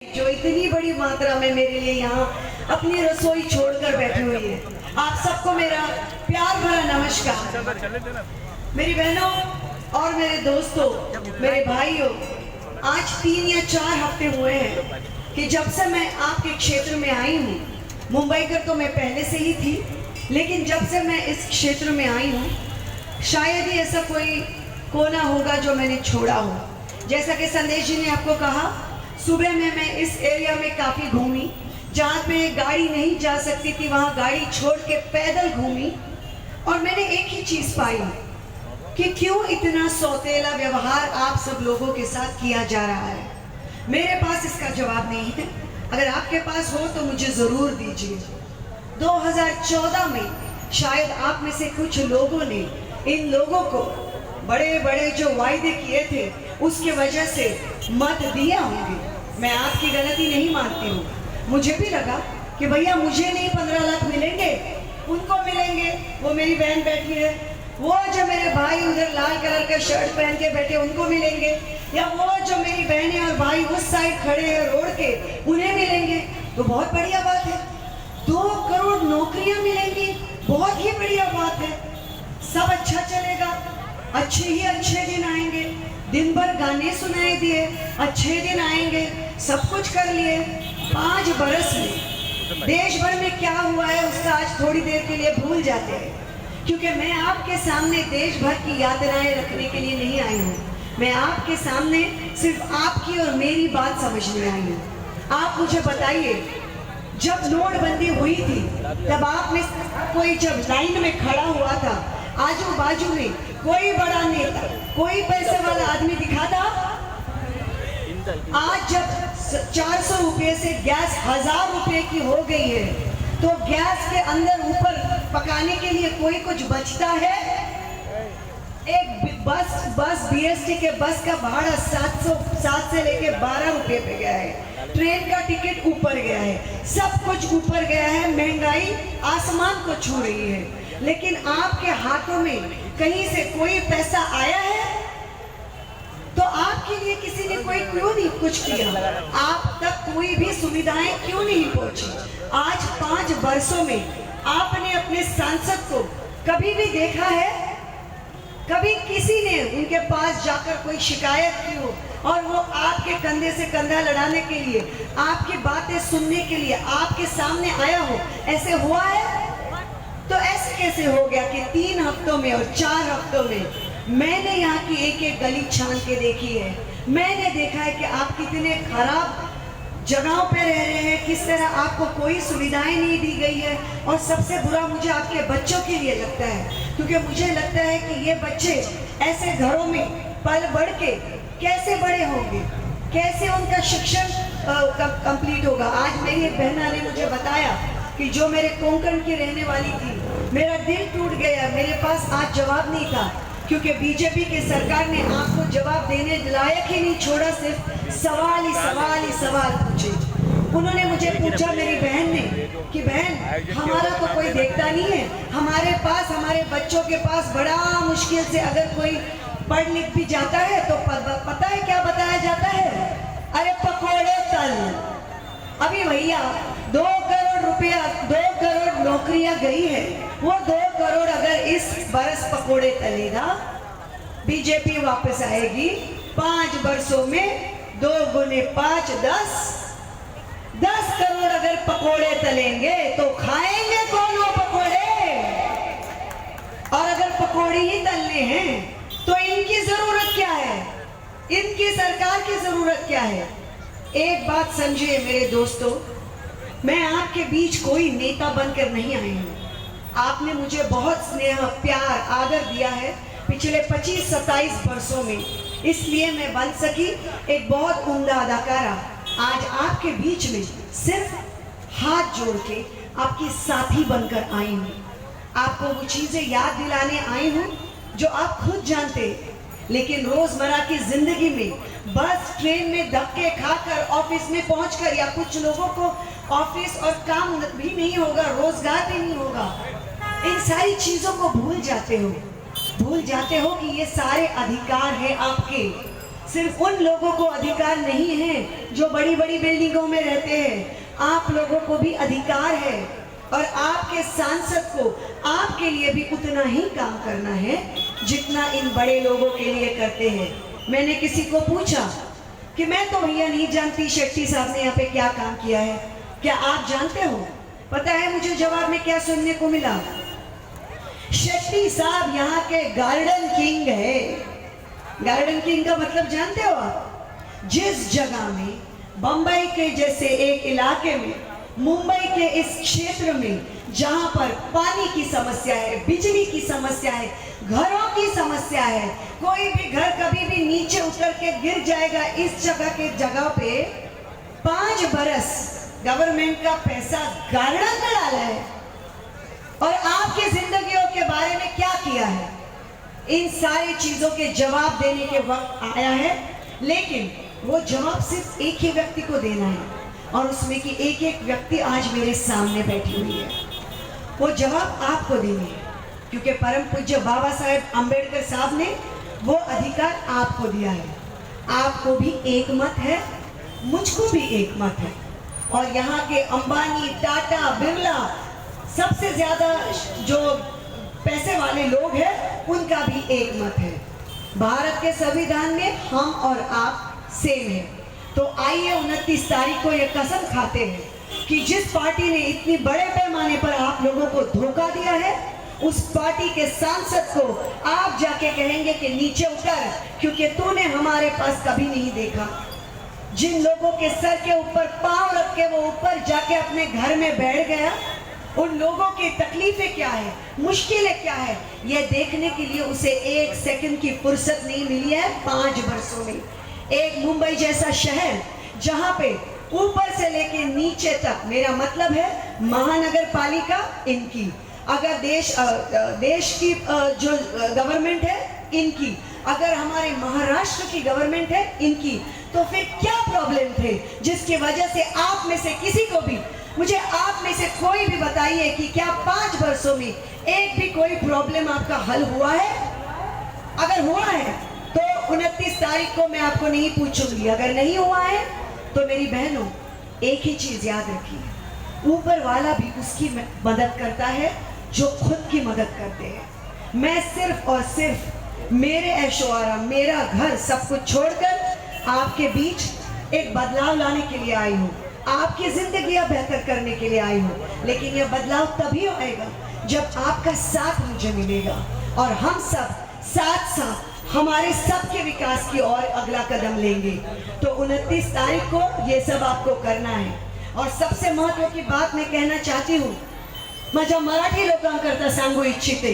जो इतनी बड़ी मात्रा में मेरे लिए यहाँ अपनी रसोई छोड़कर बैठी हुई है। आप सबको मेरा प्यार भरा नमस्कार। मेरी बहनों और मेरे दोस्तों, मेरे भाइयों, आज 3 या 4 हफ्ते हुए हैं कि जब से मैं आपके क्षेत्र में आई हूँ। मुंबई कर तो मैं पहले से ही थी, लेकिन जब से मैं इस क्षेत्र में आई हूँ शायद ही ऐसा कोई कोना होगा जो मैंने छोड़ा हो। जैसा कि संदेश जी ने आपको कहा, सुबह में मैं इस एरिया में काफ़ी घूमी, जहाँ पे गाड़ी नहीं जा सकती थी वहाँ गाड़ी छोड़ के पैदल घूमी, और मैंने एक ही चीज़ पाई कि क्यों इतना सौतेला व्यवहार आप सब लोगों के साथ किया जा रहा है। मेरे पास इसका जवाब नहीं है, अगर आपके पास हो तो मुझे ज़रूर दीजिए। 2014 में शायद आप में से कुछ लोगों ने इन लोगों को बड़े बड़े जो वायदे किए थे उसके वजह से मत दिए होंगे। मैं आपकी गलती नहीं मानती हूँ। मुझे भी लगा कि भैया मुझे नहीं 15 लाख मिलेंगे, उनको मिलेंगे। वो मेरी बहन बैठी है, वो जो मेरे भाई उधर लाल कलर का शर्ट पहन के बैठे उनको मिलेंगे, या वो जो मेरी बहनें और भाई उस साइड खड़े हैं रोड के उन्हें मिलेंगे। तो बहुत बढ़िया बात है। 2 करोड़ नौकरियां मिलेंगी, बहुत ही बढ़िया बात है। सब अच्छा चलेगा, अच्छे ही अच्छे दिन आएंगे। दिन भर गाने सुनाए दिए, अच्छे दिन आएंगे, सब कुछ कर लिए। 5 बरस में देश भर में क्या हुआ है उसका आज थोड़ी देर के लिए भूल जाते हैं, क्योंकि मैं आपके सामने देश भर की यातनाएं रखने के लिए नहीं आई हूँ। मैं आपके सामने सिर्फ आपकी और मेरी बात समझने आई हूँ। आप मुझे बताइए, जब नोटबंदी हुई थी तब आप में कोई जब लाइन में खड़ा हुआ था, आजू बाजू में कोई बड़ा नेता, कोई पैसे वाला आदमी दिखा था? आज जब 400 रुपये से गैस 1000 रुपये की हो गई है, तो गैस के अंदर ऊपर पकाने के लिए कोई कुछ बचता है? एक बस बीएसटी के बस का भाड़ा 7 से लेके 12 रुपये पे गया है। ट्रेन का टिकट ऊपर गया है, सब कुछ ऊपर गया है। महंगाई आसमान को छू रही है, लेकिन आपके हाथों में कहीं से कोई पैसा आया है? तो आपके लिए किसी ने कोई क्यों नहीं कुछ किया? आप तक कोई भी सुविधाएं क्यों नहीं पहुंची? आज 5 वर्षों में आपने अपने सांसद को कभी भी देखा है? कभी किसी ने उनके पास जाकर कोई शिकायत की हो और वो आपके कंधे से कंधा लड़ाने के लिए, आपकी बातें सुनने के लिए आपके सामने आया हो? ऐसे हुआ है? तो ऐसे कैसे हो गया कि 3 हफ्तों में और 4 हफ्तों में मैंने यहाँ की एक गली छान के देखी है। मैंने देखा है कि आप कितने खराब जगहों पे रह रहे हैं, किस तरह आपको कोई सुविधाएं नहीं दी गई है। और सबसे बुरा मुझे आपके बच्चों के लिए लगता है, क्योंकि मुझे लगता है कि ये बच्चे ऐसे घरों में पल बढ़ के कैसे बड़े होंगे, कैसे उनका शिक्षण कंप्लीट होगा। आज मेरी एक बहना ने मुझे बताया कि जो मेरे कोंकण की रहने वाली थी, मेरा दिल टूट गया। मेरे पास आज जवाब नहीं था, क्योंकि बीजेपी की सरकार ने आपको जवाब देने लायक ही नहीं छोड़ा, सिर्फ सवाल ही सवाल पूछे। उन्होंने मुझे पूछा, मेरी बहन ने, कि बहन हमारा तो कोई देखता नहीं है, हमारे पास, हमारे बच्चों के पास बड़ा मुश्किल से अगर कोई पढ़ लिख भी जाता है तो पता है क्या बताया जाता है? अरे पकोड़े तल। अभी भैया 2 करोड़ रुपया, 2 करोड़ नौकरियां गई है, वो 2 करोड़ अगर इस बरस पकोड़े तलेगा, बीजेपी वापस आएगी 5 वर्षों में 2 गुने 5 10 करोड़ अगर पकोड़े तलेंगे तो खाएंगे कौन वो पकोड़े? और अगर पकोड़े ही तलने हैं तो इनकी जरूरत क्या है? इनकी सरकार की जरूरत क्या है? एक बात समझिए मेरे दोस्तों, मैं आपके बीच कोई नेता बनकर नहीं आई हूँ। आपने मुझे बहुत स्नेह, प्यार, आदर दिया है पिछले 25-27 वर्षों में, इसलिए मैं बन सकी एक बहुत उम्दा अदाकारा। आज आपके बीच में सिर्फ हाथ जोड़ के आपकी साथी बनकर आई हूँ। आपको वो चीज़ें याद दिलाने आई हूँ जो आप खुद जानते, लेकिन रोजमर्रा की जिंदगी में बस ट्रेन में धक्के खाकर ऑफिस में पहुंचकर, या कुछ लोगों को ऑफिस और काम भी नहीं होगा, रोजगार भी नहीं होगा, इन सारी चीजों को भूल जाते हो कि ये सारे अधिकार है आपके, सिर्फ उन लोगों को अधिकार नहीं है जो बड़ी बड़ी बिल्डिंगों में रहते हैं, आप लोगों को भी अधिकार है और आपके सांसद को आपके लिए भी उतना ही काम करना है जितना इन बड़े लोगों के लिए करते हैं। मैंने किसी को पूछा कि मैं तो भैया नहीं जानती शेट्टी साहब ने यहाँ पे क्या काम किया है, क्या आप जानते हो? पता है मुझे जवाब में क्या सुनने को मिला? शेट्टी साहब यहाँ के गार्डन किंग है। गार्डन किंग का मतलब जानते हो आप? जिस जगह में बंबई के जैसे एक इलाके में, मुंबई के इस क्षेत्र में जहां पर पानी की समस्या है, बिजली की समस्या है, घरों की समस्या है, कोई भी घर कभी भी नीचे उतर के गिर जाएगा, इस जगह के जगह पे 5 बरस गवर्नमेंट का पैसा गार्डन में डाला है। और आपकी जिंदगियों के बारे में क्या किया है? इन सारी चीजों के जवाब देने के वक्त आया है, लेकिन वो जवाब सिर्फ एक ही व्यक्ति को देना है और उसमें की एक एक व्यक्ति आज मेरे सामने बैठी हुई है। वो जवाब आपको देनी है क्योंकि परम पूज्य बाबा साहेब अम्बेडकर साहब ने वो अधिकार आपको दिया है। आपको भी एक मत है, मुझको भी एक मत है और यहाँ के अंबानी, टाटा, बिरला, सबसे ज्यादा जो पैसे वाले लोग हैं उनका भी एक मत है। भारत के संविधान में हम और आप सेम है। तो आइए 29 तारीख को ये कसम खाते हैं कि जिस पार्टी ने इतनी बड़े पैमाने पर आप लोगों को धोखा दिया है, उस पार्टी के सांसद को आप जाके कहेंगे कि नीचे उतर, क्योंकि तूने हमारे पास कभी नहीं देखा। जिन लोगों के सर के ऊपर पांव रख के वो ऊपर जाके अपने घर में बैठ गया, उन लोगों की तकलीफें क्या है, मुश्किलें क्या है, ये देखने के लिए उसे 1 सेकंड की फुर्सत नहीं मिली है 5 वर्षों में। एक मुंबई जैसा शहर जहां पे ऊपर से लेके नीचे तक, मेरा मतलब है महानगर पालिका इनकी, अगर देश की जो गवर्नमेंट है इनकी, अगर हमारे महाराष्ट्र की गवर्नमेंट है इनकी, तो फिर क्या प्रॉब्लम थे जिसकी वजह से आप में से किसी को भी, मुझे आप में से कोई भी बताइए कि क्या 5 वर्षों में एक भी कोई प्रॉब्लम आपका हल हुआ है? अगर हुआ है तो 29 तारीख को मैं आपको नहीं पूछूंगी। अगर नहीं हुआ है तो मेरी बहनों, एक ही चीज याद रखिए, ऊपर वाला भी उसकी मदद करता है जो खुद की मदद करते हैं। मैं सिर्फ और सिर्फ मेरे ऐशो आराम, मेरा घर, सब कुछ छोड़कर आपके बीच एक बदलाव लाने के लिए आई हूँ, आपकी जिंदगियां बेहतर करने के लिए आई हूँ। लेकिन यह बदलाव तभी आएगा जब आपका साथ मुझे मिलेगा और हम सब साथ साथ हमारे सबके विकास की ओर अगला कदम लेंगे। तो 29 तारीख को ये सब आपको करना है। और सबसे महत्व की बात मैं कहना चाहती हूँ, माझ्या मराठी लोकांकरता सांगू इच्छिते,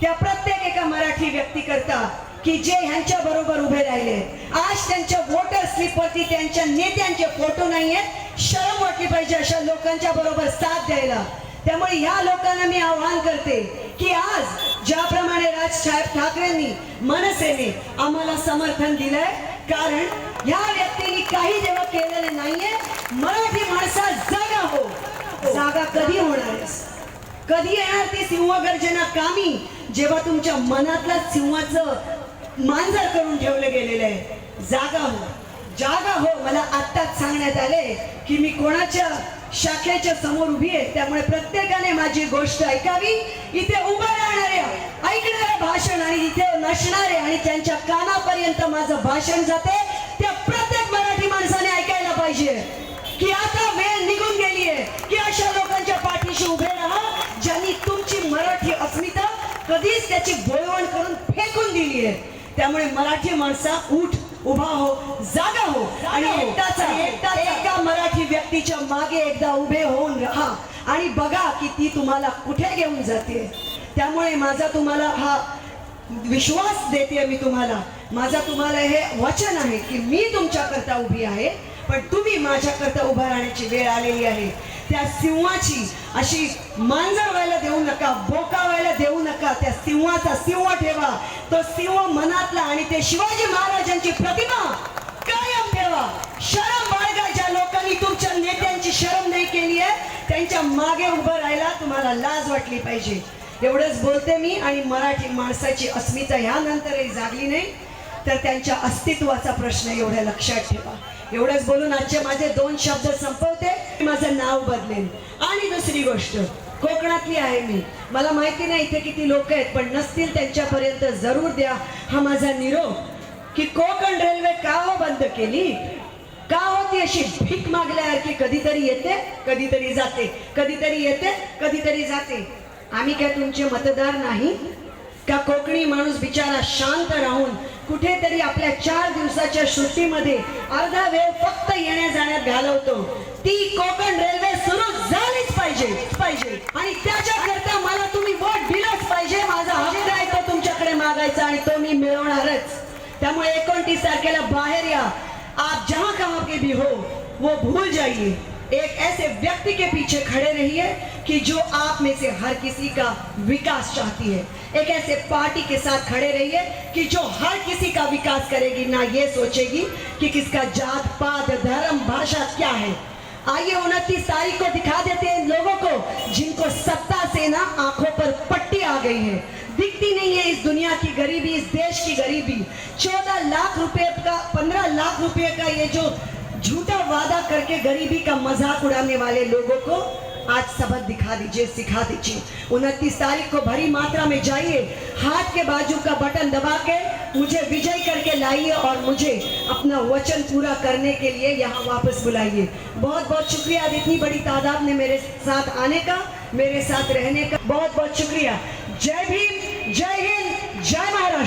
त्या प्रत्येक एका मराठी व्यक्ती करता की जे ह्यांच्या बरोबर उभे राहिले, आज त्यांच्या वोटर स्लिपवरती त्यांच्या नेत्यांचे फोटो नाही आहेत, शरम वाटली पाहिजे अशा लोकांच्या बरोबर साथ द्यायला। त्यामुळे ह्या लोकांना मी आवाहन करते की आज ज्याप्रमाणे राजसाहेब ठाकरेंनी, मनसेने आम्हाला समर्थन दिलंय, कारण ह्या व्यक्तींनी काही जेव्हा केलेले नाहीये, मराठी माणसा जागा हो। जागा कधी होणार आहे? कधी येणार ती सिंहगर्जना कामी, जेव्हा तुमच्या मनातला सिंहाचं मांजर करून ठेवलं गेलेलं आहे। जागा हो, जागा हो। मला आत्ताच सांगण्यात आले की मी कोणाच्या शाखेच्या समोर उभी आहे, त्यामुळे प्रत्येकाने माझी गोष्ट ऐकावी। इथे उभं राहणाऱ्या, ऐकणाऱ्या भाषण आणि इथे नसणारे आणि त्यांच्या कानापर्यंत माझं भाषण जाते, त्या प्रत्येक मराठी माणसाने ऐकायला पाहिजे की आता वेळ निघून गेली आहे की अशा लोकांच्या पाठीशी उभे राहा ज्यांनी तुमची मराठी अस्मिता कधीच त्याची बोळवण करून फेकून दिली आहे। त्यामुळे मराठी माणसा, उठ, उभा हो, जागा हो आणि एका मराठी व्यक्तीच्या मागे एकदा उभे होऊन राहा आणि बघा की ती तुम्हाला कुठे घेऊन जाते। त्यामुळे माझा तुम्हाला हा विश्वास देते, मी तुम्हाला, माझा तुम्हाला हे वचन आहे की मी तुमच्याकरता उभी आहे, पण तुम्ही माझ्याकरता उभा राहण्याची वेळ आलेली आहे। त्या सिंहाची अशी मांजर व्हायला देऊ नका, बोका व्हायला देऊ नका। त्या सिंहाचा सिंह ठेवा, तो सिंह मनातला, आणि ते शिवाजी महाराजांची प्रतिमा कायम ठेवा। शरम बाळगा, ज्या लोकांनी तुमच्या नेत्यांची शरम नाही केली आहे त्यांच्या मागे उभं राहायला तुम्हाला लाज वाटली पाहिजे। एवढंच बोलते मी, आणि मराठी माणसाची अस्मिता ह्यानंतरही जागली नाही तर त्यांच्या अस्तित्वाचा प्रश्न एवढ्या लक्षात ठेवा. एवढंच बोलून आजचे माझे 2 शब्द संपवते. माझं नाव बदलेन. आणि दुसरी गोष्ट, कोकणातली आहे मी. मला माहिती नाही इथे किती लोक आहेत, पण नसतील त्यांच्यापर्यंत जरूर द्या हा माझा निरोप की कोकण रेल्वे का हो बंद केली, का होती अशी भीक मागल्यासारखी, कधीतरी येते कधीतरी जाते, कधीतरी येते कधीतरी जाते. आम्ही काय तुमचे मतदार नाही का? कोकणी माणूस बिचारा शांत राहून कुठेतरी आपल्या 4 दिवसाच्या सुट्टीमध्ये अर्धा वेळ फक्त येण्या जाण्यात घालवतो. ती कोकण रेल्वे सुरू झालीच पाहिजे आणि त्याच्याकरता मला तुम्ही वोट दिलंच पाहिजे. माझा हक्क आहे तो तुमच्याकडे मागायचा आणि तो मी मिळवणारच. त्यामुळे 29 तारखेला बाहेर या. आप जहां कहां के भी हो वो भूल जाइए. एक ऐसे व्यक्ति के पीछे खड़े रहिए कि जो आप में से हर किसी का विकास चाहती है. एक ऐसे पार्टी के साथ खड़े रहिए कि जो हर किसी का विकास करेगी, ना ये सोचेगी कि किसका जात पात धर्म भाषा क्या है. आइए 29 तारीख को दिखा देते हैं इन लोगों को जिनको सत्ता से ना आंखों पर पट्टी आ गई है. दिखती नहीं है इस दुनिया की गरीबी, इस देश की गरीबी. 14 लाख रुपए का 15 लाख रुपए का ये जो झूठा वादा करके गरीबी का मजाक उड़ाने वाले लोगों को आज सबक दिखा दीजिए, सिखा दीजिए. 29 तारीख को भरी मात्रा में जाइए, हाथ के बाजू का बटन दबा के मुझे विजय करके लाइए और मुझे अपना वचन पूरा करने के लिए यहाँ वापस बुलाइए. बहुत बहुत शुक्रिया इतनी बड़ी तादाद में मेरे साथ आने का, मेरे साथ रहने का. बहुत बहुत शुक्रिया. जय भीम, जय हिंद, जय महाराष्ट्र.